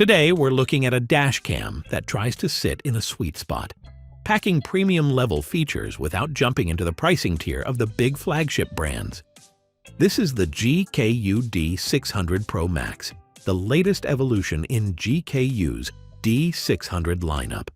Today, we're looking at a dash cam that tries to sit in a sweet spot, packing premium-level features without jumping into the pricing tier of the big flagship brands. This is the GKU D600 Pro Max, the latest evolution in GKU's D600 lineup.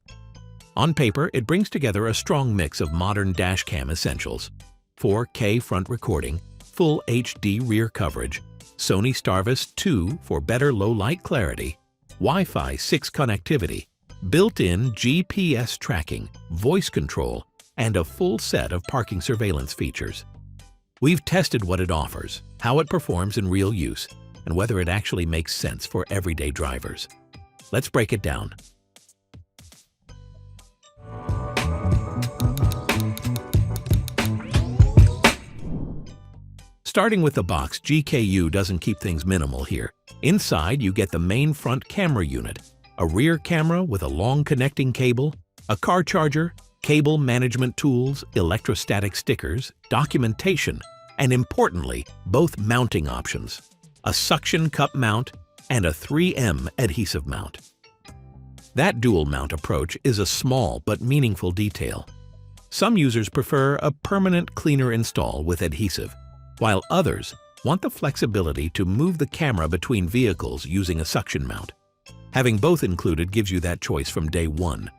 On paper, it brings together a strong mix of modern dashcam essentials: 4K front recording, full HD rear coverage, Sony Starvis 2 for better low-light clarity, Wi-Fi 6 connectivity, built-in GPS tracking, voice control, and a full set of parking surveillance features. We've tested what it offers, how it performs in real use, and whether it actually makes sense for everyday drivers. Let's break it down. Starting with the box, GKU doesn't keep things minimal here. Inside, you get the main front camera unit, a rear camera with a long connecting cable, a car charger, cable management tools, electrostatic stickers, documentation, and importantly, both mounting options: a suction cup mount and a 3M adhesive mount. That dual mount approach is a small but meaningful detail. Some users prefer a permanent cleaner install with adhesive, while others want the flexibility to move the camera between vehicles using a suction mount. Having both included gives you that choice from day one.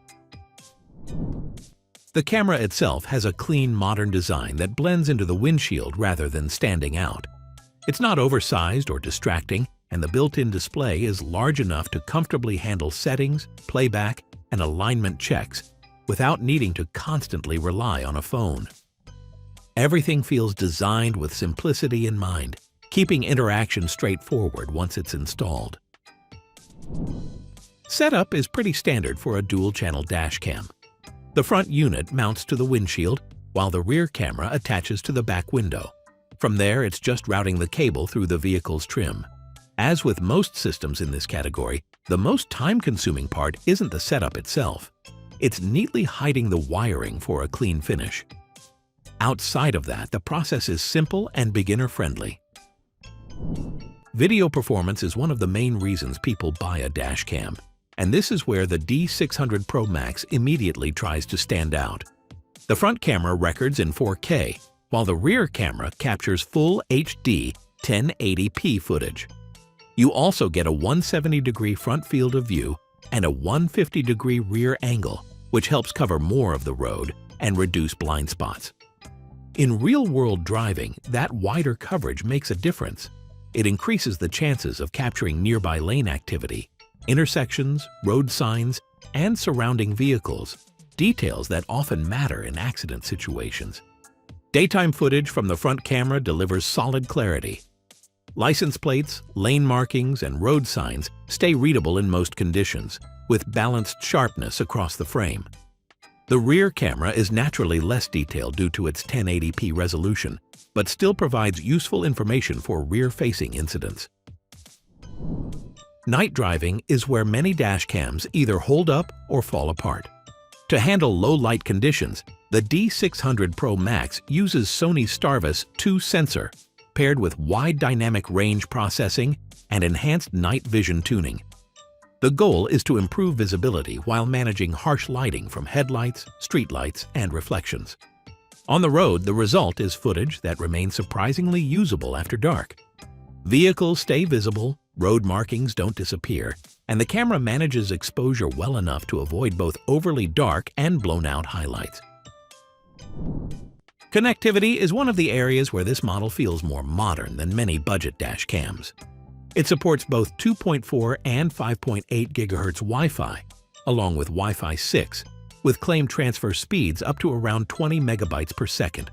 The camera itself has a clean, modern design that blends into the windshield rather than standing out. It's not oversized or distracting, and the built-in display is large enough to comfortably handle settings, playback, and alignment checks without needing to constantly rely on a phone. Everything feels designed with simplicity in mind, keeping interaction straightforward once it's installed. Setup is pretty standard for a dual-channel dashcam. The front unit mounts to the windshield, while the rear camera attaches to the back window. From there, it's just routing the cable through the vehicle's trim. As with most systems in this category, the most time-consuming part isn't the setup itself. It's neatly hiding the wiring for a clean finish. Outside of that, the process is simple and beginner-friendly. Video performance is one of the main reasons people buy a dashcam, and this is where the D600 Pro Max immediately tries to stand out. The front camera records in 4K, while the rear camera captures full HD 1080p footage. You also get a 170-degree front field of view and a 150-degree rear angle, which helps cover more of the road and reduce blind spots. In real-world driving, that wider coverage makes a difference. It increases the chances of capturing nearby lane activity, intersections, road signs, and surrounding vehicles, details that often matter in accident situations. Daytime footage from the front camera delivers solid clarity. License plates, lane markings, and road signs stay readable in most conditions, with balanced sharpness across the frame. The rear camera is naturally less detailed due to its 1080p resolution, but still provides useful information for rear-facing incidents. Night driving is where many dashcams either hold up or fall apart. To handle low-light conditions, the D600 Pro Max uses Sony Starvis 2 sensor, paired with wide dynamic range processing and enhanced night vision tuning. The goal is to improve visibility while managing harsh lighting from headlights, streetlights, and reflections. On the road, the result is footage that remains surprisingly usable after dark. Vehicles stay visible, road markings don't disappear, and the camera manages exposure well enough to avoid both overly dark and blown-out highlights. Connectivity is one of the areas where this model feels more modern than many budget dash cams. It supports both 2.4 and 5.8 GHz Wi-Fi, along with Wi-Fi 6, with claimed transfer speeds up to around 20 megabytes per second.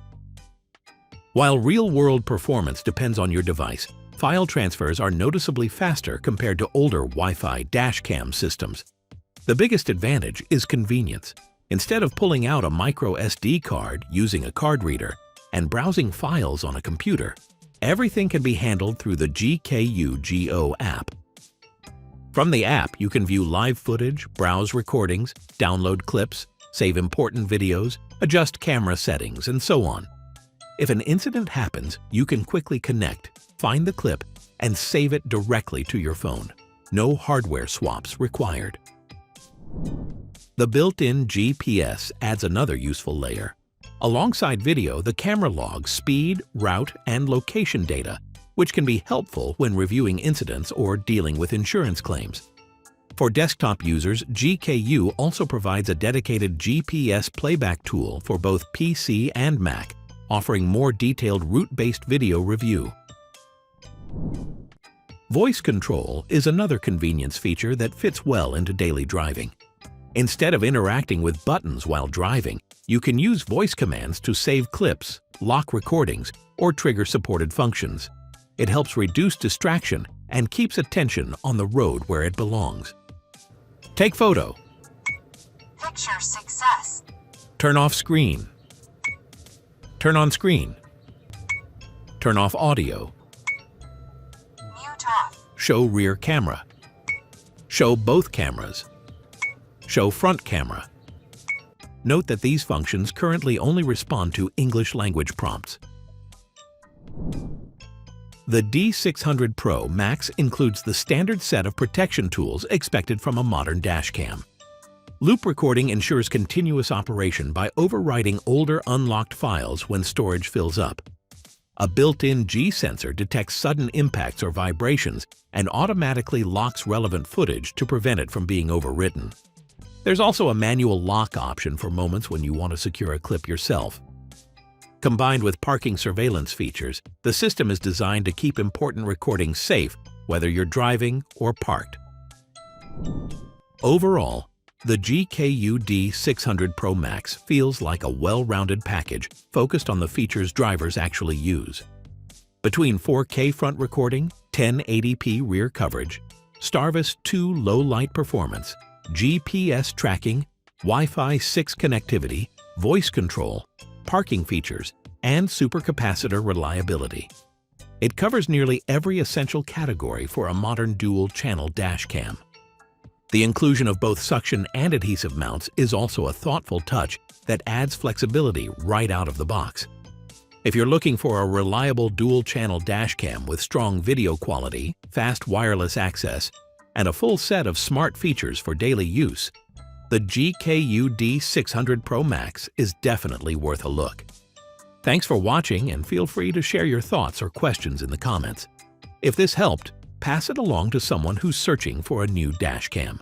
While real-world performance depends on your device, file transfers are noticeably faster compared to older Wi-Fi dashcam systems. The biggest advantage is convenience. Instead of pulling out a micro SD card using a card reader and browsing files on a computer, everything can be handled through the GKU Go app. From the app, you can view live footage, browse recordings, download clips, save important videos, adjust camera settings, and so on. If an incident happens, you can quickly connect, find the clip, and save it directly to your phone. No hardware swaps required. The built-in GPS adds another useful layer. Alongside video, the camera logs speed, route, and location data, which can be helpful when reviewing incidents or dealing with insurance claims. For desktop users, GKU also provides a dedicated GPS playback tool for both PC and Mac, offering more detailed route-based video review. Voice control is another convenience feature that fits well into daily driving. Instead of interacting with buttons while driving, you can use voice commands to save clips, lock recordings, or trigger supported functions. It helps reduce distraction and keeps attention on the road where it belongs. Take photo. Picture success. Turn off screen. Turn on screen. Turn off audio. Mute off. Show rear camera. Show both cameras. Show front camera. Note that these functions currently only respond to English language prompts. The D600 Pro Max includes the standard set of protection tools expected from a modern dashcam. Loop recording ensures continuous operation by overwriting older unlocked files when storage fills up. A built-in G sensor detects sudden impacts or vibrations and automatically locks relevant footage to prevent it from being overwritten. There's also a manual lock option for moments when you want to secure a clip yourself. Combined with parking surveillance features, the system is designed to keep important recordings safe, whether you're driving or parked. Overall, the GKU D600 Pro Max feels like a well-rounded package focused on the features drivers actually use. Between 4K front recording, 1080p rear coverage, Starvis 2 low-light performance, GPS tracking, Wi-Fi 6 connectivity, voice control, parking features, and supercapacitor reliability. It covers nearly every essential category for a modern dual-channel dashcam. The inclusion of both suction and adhesive mounts is also a thoughtful touch that adds flexibility right out of the box. If you're looking for a reliable dual-channel dashcam with strong video quality, fast wireless access, and a full set of smart features for daily use, the GKU D600 Pro Max is definitely worth a look. Thanks for watching, and feel free to share your thoughts or questions in the comments. If this helped, pass it along to someone who's searching for a new dashcam.